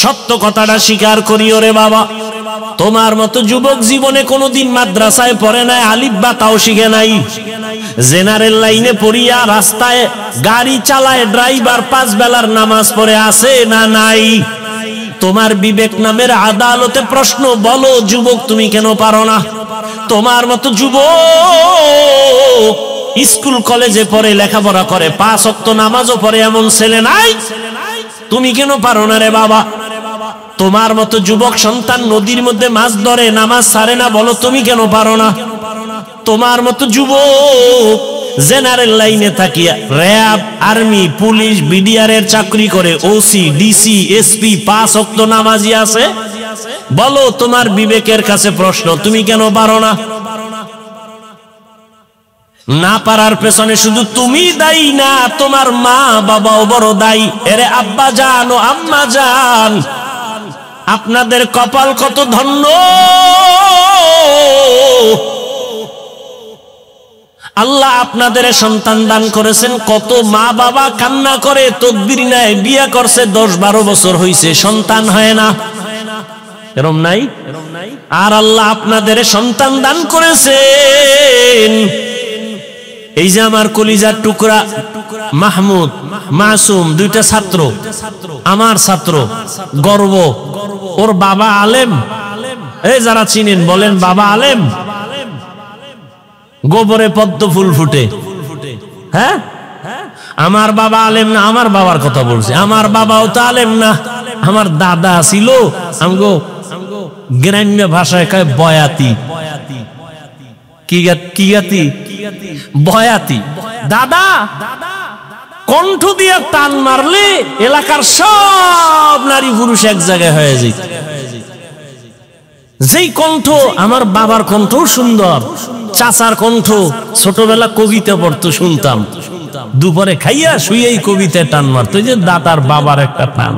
সত্য কথাটা স্বীকার করি। ওরে বাবা, তোমার মতো যুবক জীবনে কোনোদিন মাদ্রাসায় পড়ে নাই, আলিফ বা তাও শিখে নাই, জেনারেল লাইনে পড়িয়া রাস্তায় গাড়ি চালায়, ড্রাইভার 5 বেলার নামাজ পড়ে আছে না নাই? তোমার বিবেক নামের আদালতে প্রশ্ন, বলো যুবক তুমি কেন পারো না? তোমার মতো যুবক স্কুল কলেজে পড়ে, লেখাপড়া করে, 5 ওয়াক্ত নামাজও পড়ে, এমন ছেলে নাই? তুমি কেন পারো না রে বাবা? তোমার মতো যুবক সন্তান নদীর মধ্যে মাছ ধরে, নামাজ ছাড়ে না, বলো তুমি কেন পারো না? তোমার মতো যুবক জেনারেল লাইনে থাকিয়া র‍্যাব, আর্মি, পুলিশ, বিডিআর এর চাকরি করে, ওসি, ডিসি, এসপি, 5 ওয়াক্ত নামাজি আছে, বলো তোমার বিবেকের কাছে প্রশ্ন, তুমি কেন পারো না? না পারার পেছনে শুধু তুমি দায়ী না, তোমার মা বাবাও বড় দায়ী। এরে আব্বা জান ও আম্মা জান, আপনাদের কপাল কত ধন্য! আল্লাহ আপনাদের সন্তান দান করেছেন। কত মা বাবা কান্না করে, তদবির নেয়, বিয়ে করছে, 10-12 বছর হইছে, সন্তান হয় না, এরম নাই? আর আল্লাহ আপনাদের সন্তান দান করেছেন। এই যে আমার কলিজার টুকরা মাহমুদ, মাসুম, 2টা ছাত্র, আমার ছাত্র, গর্ব। ওর বাবা আলেম, এই যারা চিনেন বলেন বাবা আলেম। গোবরে পদ্ম ফুল ফুটে, হ্যাঁ? আমার বাবা আলেম না, আমার বাবার কথা বলছে, আমার বাবাও তো আলেম না। আমার দাদা ছিল, আমগো গ্রাম্য ভাষায় কয় বয়াতি। কি গাতি? বয়াতি। দাদা কণ্ঠ দিয়ে টান মারলে এলাকার সব নারী পুরুষ এক জায়গায় হয়ে যেত। যেই কণ্ঠ, আমার বাবার কণ্ঠ সুন্দর, চাচার কণ্ঠ, ছোটবেলা কবিতা পড়তো, শুনতাম, দুপুরে খাইয়া শুয়েই কবিতায় টান মারতো, যে দাদার বাবার একটা টান।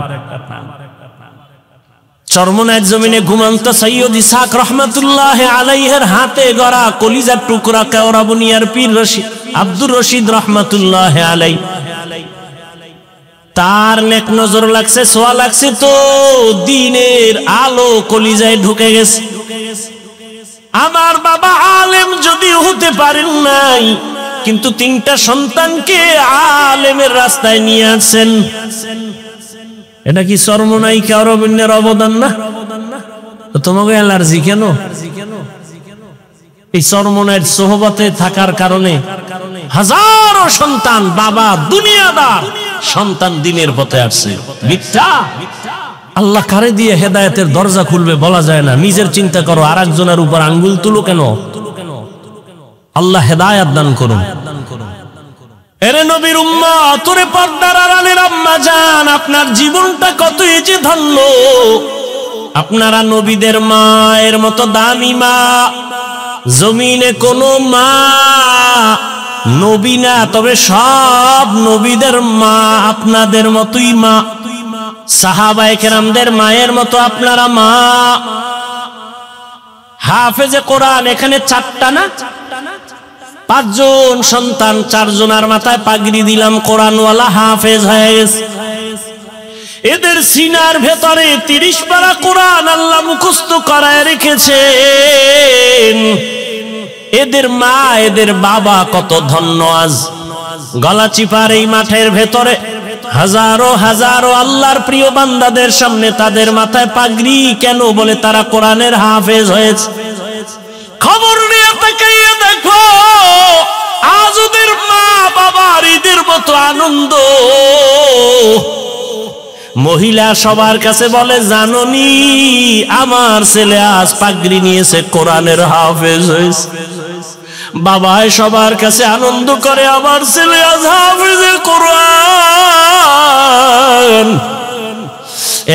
চরমনায়ের জমিনে ঘুমন্ত সৈয়দ ইসহাক রহমাতুল্লাহ আলাইহির হাতে গড়া কলিজার টুকরা কেওড়া বুনিয়ার পীর আব্দুর রশিদ রহমাতুল্লাহ আলাইহি, তার নেক নজর লাগছে, সোয়া লাগছে, তো দিনের আলো কলিজায় ঢুকে গেছে। আমার বাবা আলেম যদিও হতে পারেন নাই, কিন্তু 3টা সন্তানকে আলেমের রাস্তায় নিয়ে আসেন। এটা কি চরমনাই কেওড়া বুনিয়ার অবদান না? তোমাকে অ্যালার্জি কেন? এই চরমনাইয়ের সোহবতে থাকার কারণে হাজারো সন্তান, বাবা দুনিয়াদার, সন্তান দিনের পথে আসছে। মিথ্যা? আল্লাহ কারে দিয়ে হেদায়েতের দরজা খুলবে বলা যায় না। নিজের চিন্তা করো, আরেকজনের উপর আঙ্গুল তুলো কেন? আল্লাহ হেদায়েত দান করুন। এরে নবীর উম্মত, তোরে পর্দার আড়ালের আম্মা জান, আপনার জীবনটা কতই যে ধন্য। আপনারা নবীদের মায়ের মতো দামি মা, জমিনে কোনো মা নবী না, তবে সব নবীদের মা আপনাদের মতোই মা। সাহাবায়ে কেরামদের মায়ের মতো আপনারা মা। হাফেজে কোরআন এখানে 4টা না 5 জন সন্তান, 4 জনের মাথায় পাগড়ি দিলাম, কোরআনওয়ালা হাফেজ হয়ে গেছে। এদের সিনার ভেতরে 30 পারা কোরআন আল্লাহ মুখস্থ করায় রেখেছেন। এদের মা এদের বাবা কত ধন্য। আজ গলাচিপার এই মাঠের ভেতরে হাজারো হাজারো আল্লাহর প্রিয় বান্দাদের সামনে তাদের মাথায় পাগড়ি কেন? বলে তারা কোরআনের হাফেজ হয়েছে। খবর নিয়ে তাকাইয়ে দেখো, আজ ওদের মা বাবার ঈদের মতো আনন্দ। মহিলা সবার কাছে বলে, জানোনি আমার ছেলে আজ পাগড়ি নিয়েছে, কোরআনের হাফেজ হয়েছে। বাবাই সবার কাছে আনন্দ করে, আমার ছেলে আজ হাফেজে কোরআন।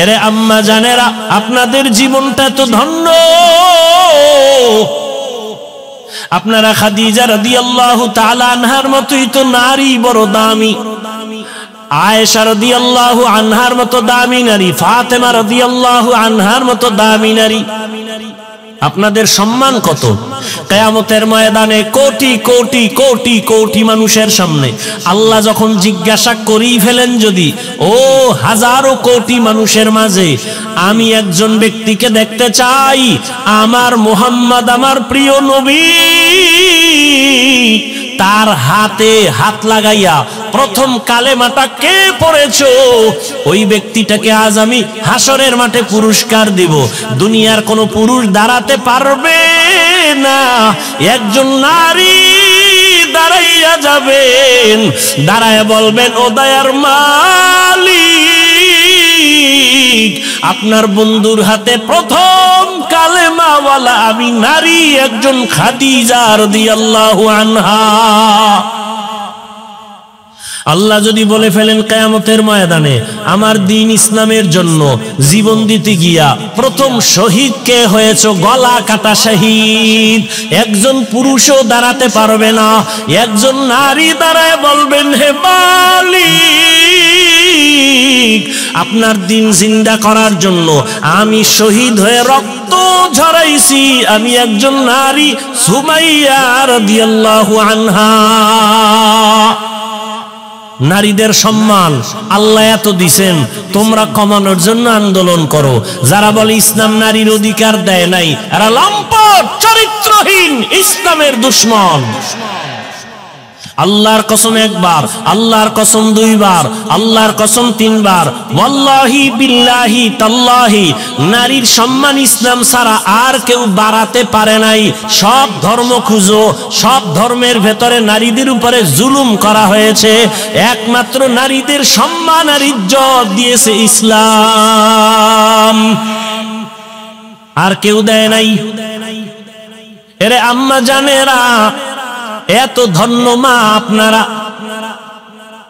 এরে আম্মা জানেরা, আপনাদের জীবনটা তো ধন্য। আপনারা খাদিজা রাদিয়াল্লাহু তাআলা আনহার মতোই তো নারী, বড় দামি। আয়েশা রাদিয়াল্লাহু আনহার মতো দামি নারী, ফাতেমা রাদিয়াল্লাহু আনহার মতো দামি নারী। আপনাদের সম্মান কত? কিয়ামতের ময়দানে কোটি কোটি কোটি কোটি মানুষের সামনে আল্লাহ যখন জিজ্ঞাসা করেই ফেলেন, যদি ও হাজারো কোটি মানুষের মাঝে আমি একজন ব্যক্তিকে দেখতে চাই, আমার মুহাম্মদ আমার প্রিয় নবী, তার হাতে হাত লাগাইয়া প্রথম কালেমাটা কে পড়েছো, ওই ব্যক্তিটাকে আজ আমি হাসরের মাঠে পুরস্কার দিব। দুনিয়ার কোনো পুরুষ দাঁড়াতে পারবে না, একজন নারী দাঁড়াইয়া যাবেন, দাঁড়ায় বলবেন, ও দয়ার মালিক, আপনার বন্ধুর হাতে প্রথম কালেমাওয়ালা আমি নারী, একজন খাদিজা রাদিয়াল্লাহু আনহা। আল্লাহ যদি বলে ফেলেন কিয়ামতের ময়দানে, আমার দ্বীন ইসলামের জন্য জীবন দিতে গিয়া প্রথম শহীদ কে হয়েছে? গলা কাটা শহীদ। একজন পুরুষও দাঁড়াতে পারবে না, একজন নারী দাঁড়ায় বলবেন, হে মালিক, আপনার দ্বীন জিন্দা করার জন্য আমি শহীদ হয়ে রক্ত ঝরাইছি, আমি একজন নারী, সুমাইয়া রাদিয়াল্লাহু আনহা। নারীদের সম্মান আল্লাহ এত দিছেন, তোমরা কমানোর জন্য আন্দোলন করো। যারা বলে ইসলাম নারীর অধিকার দেয় নাই, এরা লম্পট, চরিত্রহীন, ইসলামের দুশমন। আল্লাহর কসম একবার, আল্লাহর কসম 2 বার, আল্লাহর কসম 3 বার, ওয়াল্লাহি বিল্লাহি তাল্লাহি, নারীর সম্মান ইসলাম ছাড়া আর কেউ বাড়াতে পারে নাই। সব ধর্ম খুঁজো, সব ধর্মের ভেতরে নারীদের উপরে জুলুম করা হয়েছে, একমাত্র নারীদের সম্মান আর ইজ্জত দিয়েছে ইসলাম, আর কেউ দেয় নাই। এরে আম্মা জানেরা, এত ধন্য মা আপনারা।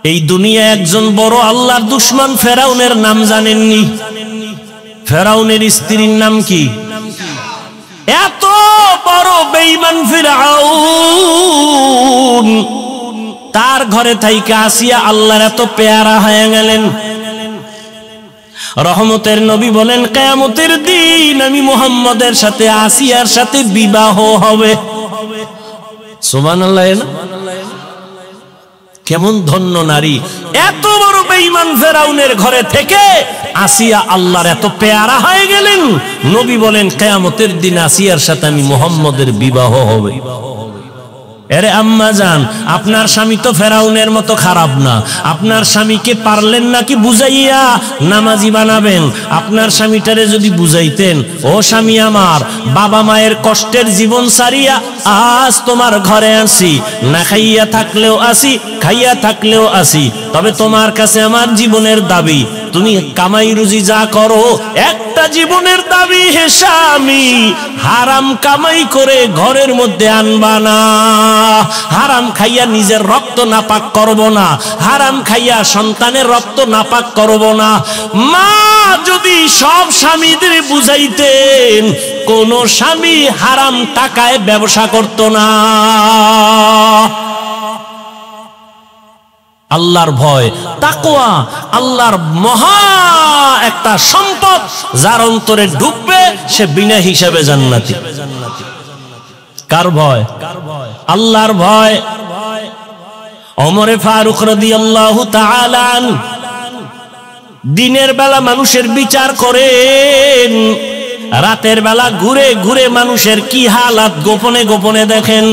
এই দুনিয়া একজন বড় আল্লাহর দুশমন ফেরাউনের নাম জানেননি? ফেরাউনের স্ত্রীর নাম কি? এত বড় বেঈমান ফিরআউন, তার ঘরে থাইকা আসিয়া আল্লাহর এত পেয়ারা হয়ে গেলেন। রহমতের নবী বলেন, কিয়ামতের দিন আমি মুহাম্মদের সাথে আসিয়ার সাথে বিবাহ হবে। সুবহানাল্লাহ। কেমন ধন্য নারী! এত বড় বেঈমান ফেরাউনের ঘরে থেকে আসিয়া আল্লাহর এত পেয়ারা হয়ে গেলেন। নবী বলেন, কিয়ামতের দিন আসিয়ার সাথে আমি মুহাম্মদের বিবাহ হবে। এরে আম্মা জান, আপনার স্বামী তো ফেরাউনের মতো খারাপ না। আপনার স্বামীকে পারলেন নাকি বুঝাইয়া নামাজি বানাবেন? আপনার স্বামীটারে যদি বুঝাইতেন, ও স্বামী আমার, বাবা মায়ের কষ্টের জীবন সারিয়া আজ তোমার ঘরে আসি, না খাইয়া থাকলেও আসি, খাইয়া থাকলেও আসি, তবে তোমার কাছে আমার জীবনের দাবি, তুমি কামাই রুজি যা করো, একটা জীবনের দাবি, হে স্বামী, হারাম কামাই করে ঘরের মধ্যে আনবা না। হারাম খাইয়া নিজের রক্ত নাপাক করব না, হারাম খাইয়া সন্তানের রক্ত নাপাক করব না। মা যদি সব স্বামীদের বুঝাইতেন, কোন স্বামী হারাম টাকায় ব্যবসা করত না। আল্লাহর ভয়, তাকওয়া আল্লাহর মহা একটা সম্পদ, যার অন্তরে ঢুকবে সে বিনা হিসাবে জান্নাতি। কার ভয়? আল্লাহর ভয়। ওমরে ফারুক রাদিয়াল্লাহু তাআলা আনহু দিনের বেলা মানুষের বিচার করেন, রাতের বেলা ঘুরে ঘুরে মানুষের কি হালাত গোপনে গোপনে দেখেন।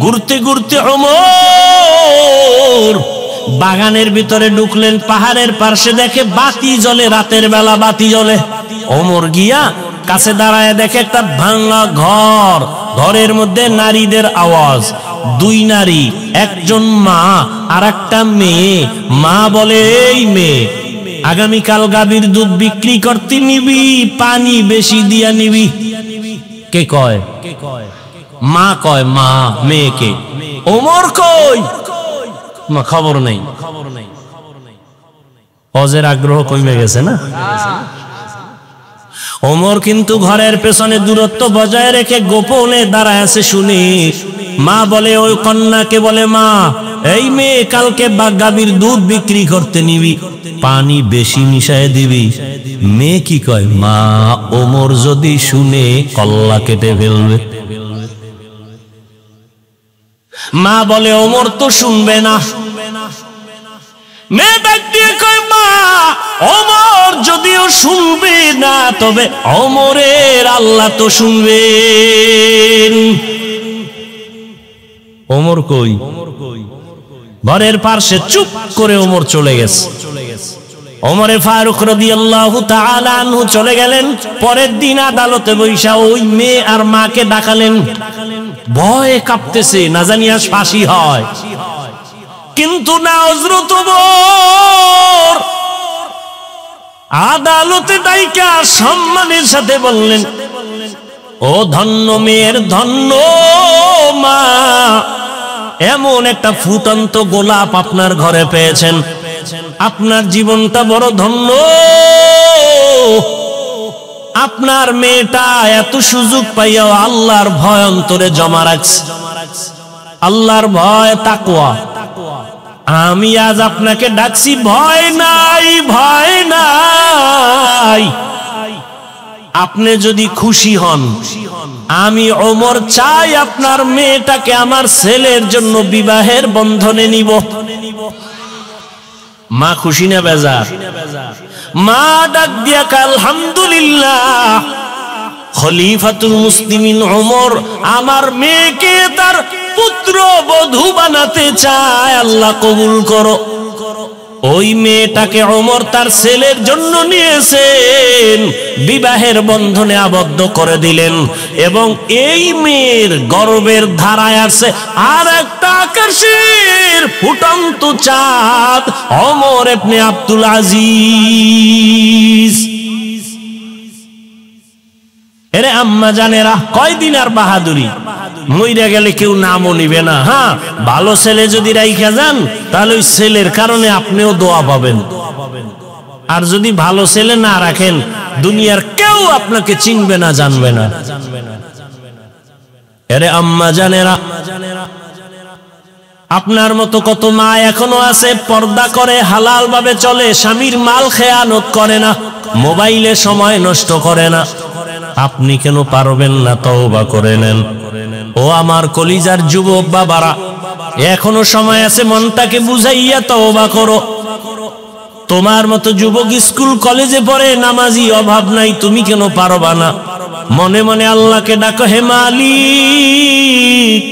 ঘুরতে ঘুরতে ওমর বাগানের ভিতরে ঢুকলেন, পাহাড়ের পাশে দেখে বাতি জ্বলে, রাতের বেলা বাতি জ্বলে। ওমর গিয়া কাছে দাঁড়ায় দেখে একটা ভাঙা ঘর, ঘরের মধ্যে নারীদের আওয়াজ, দুই নারী, একজন মা আর একটা মেয়ে। মা বলে, এই মেয়ে, আগামীকাল গাভীর দুধ বিক্রি করতে নিবি, পানি বেশি দিয়া নিবি। কে কয়? মা কয়। মা মেয়েকে। ওমর কই? মা খবর নেই। হজের আগ্রহ কমে গেছে না? ওমর কিন্তু ঘরের পেছনে দূরত্ব বজায় রেখে গোপনে দাঁড়ায় আছে। শুনি মা বলে, ওই কন্যাকে বলে, মা এই মেয়ে কালকে গাভীর দুধ বিক্রি করতে নিবি, পানি বেশি মিশায় দিবি। মেয়ে কি কয়? মা ওমর যদি শুনে কল্লা কেটে ফেলবে। মা বলে, ওমর তো শুনবে না। মেয়ে ডাক দিয়ে কয়, মা ওমর যদিও শুনবে না, তবে ওমরের আল্লাহ তো শুনবেন। ওমর কই? ঘরের পাশে চুপ করে ওমর চলে গেছে। ওমরে ফারুক রাদিয়াল্লাহু তাআলা আনহু চলে গেলেন। পরের দিন আদালতে বৈশা ওই মেয়ে আর মাকে ডাকালেন। ভয়ে কাঁপতেছে, না জানি আজ ফাঁসি হয়। কিন্তু না, হযরত ওমর আদালতে ডাইকা সম্মানের সাথে বললেন, ও ধন্য মেয়ের ধন্য মা, এমন একটা ফুটন্ত গোলাপ আপনার ঘরে পেয়েছেন, আপনার জীবনটা বড় ধন্য। আপনার মেয়েটা এত সুযোগ পাইয়াও আল্লাহর ভয় অন্তরে জমা রাখছে। আল্লাহর ভয়, তাকওয়া। আমি আজ আপনাকে ডাকছি, ভয় নাই, ভয় নাই। আপনি যদি খুশি হন, আমি ওমর চাই আপনার মেয়েটাকে আমার ছেলের জন্য বিবাহের বন্ধনে নিব। মা খুশি না বেজার? মা ডাক দিয়া কয়, আলহামদুলিল্লাহ, খলিফাতুল মুসলিমিন ওমর আমার মেয়েকে তার পুত্র বধূ বানাতে চায়, আল্লাহ কবুল করো। ওই মেয়েটাকে ওমর তার ছেলের জন্য নিয়েছেন, বিবাহের বন্ধনে আবদ্ধ করে দিলেন। এবং এই মেয়ের গর্বের ধারায় আছে আর একটা আকাশের ফুটন্ত চাঁদ, ওমর ইবনে আব্দুল আজিজ। এরে আম্মা জানেরা, কয়দিন আর বাহাদুরি, মইরা গেলে কেউ নামও নিবে না। হ্যাঁ, ভালো ছেলে যদি রাইখা যান, তাহলে ওই ছেলের কারণে আপনিও দোয়া পাবেন। আর যদি ভালো ছেলে না রাখেন, দুনিয়ার কেউ আপনাকে চিনবে না, জানবে না। এরে আম্মা জানেরা, আপনার মতো কত মা এখনো আছে, পর্দা করে, হালাল ভাবে চলে, স্বামীর মাল খেয়ানত করে না, মোবাইলে সময় নষ্ট করে না। আপনি কেন পারবেন না? তওবা করে নেন। ও আমার কলিজার যুবক বাবারা, এখনো সময় আছে, মনটাকে বুঝাইয়া তওবা করো। তোমার মতো যুবক স্কুল কলেজে পড়ে, নামাজি, অভাব নাই, তুমি কেন পারবা না? মনে মনে আল্লাহকে ডাকো, হে মালিক,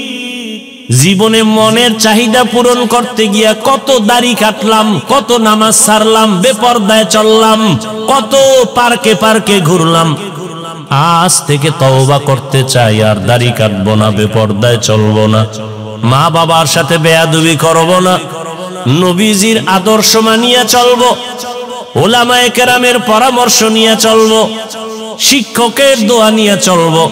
জীবনে মনের চাহিদা পূরণ করতে গিয়া কত দাড়ি কাটলাম, কত নামাজ ছাড়লাম, বেপরদায় চললাম, কত পার্কে পার্কে ঘুরলাম। আজ থেকে তওবা করতে চাই, আর দাড়ি কাটবো না, বেপরদায় চলবো না, মা বাবার সাথে বেয়াদবি করবো না, নবীজির আদর্শ মানিয়া চলবো, উলামায়ে কেরামের পরামর্শ নিয়ে চলবো, শিক্ষকের দোয়া নিয়ে চলবো।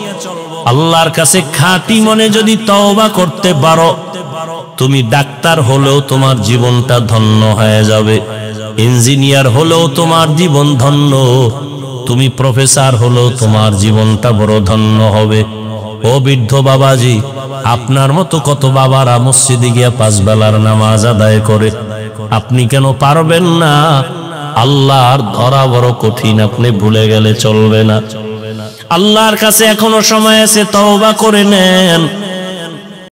আল্লাহর কাছে খাঁটি মনে যদি তওবা করতে পারো, তুমি ডাক্তার হলেও তোমার জীবনটা ধন্য হয়ে যাবে, ইঞ্জিনিয়ার হলেও তোমার জীবন ধন্য, তুমি প্রফেসর হলেও তোমার জীবনটা বড় ধন্য হবে। ও বৃদ্ধ বাবাজি, আপনার মতো কত বাবারা মসজিদে গিয়া 5 বেলার নামাজ আদায় করে, আপনি কেন পারবেন না? আল্লাহর ধরা বড় কঠিন, আপনি ভুলে গেলে চলবে না। আল্লাহর কাছে এখনো সময় আছে, তওবা করে নেন।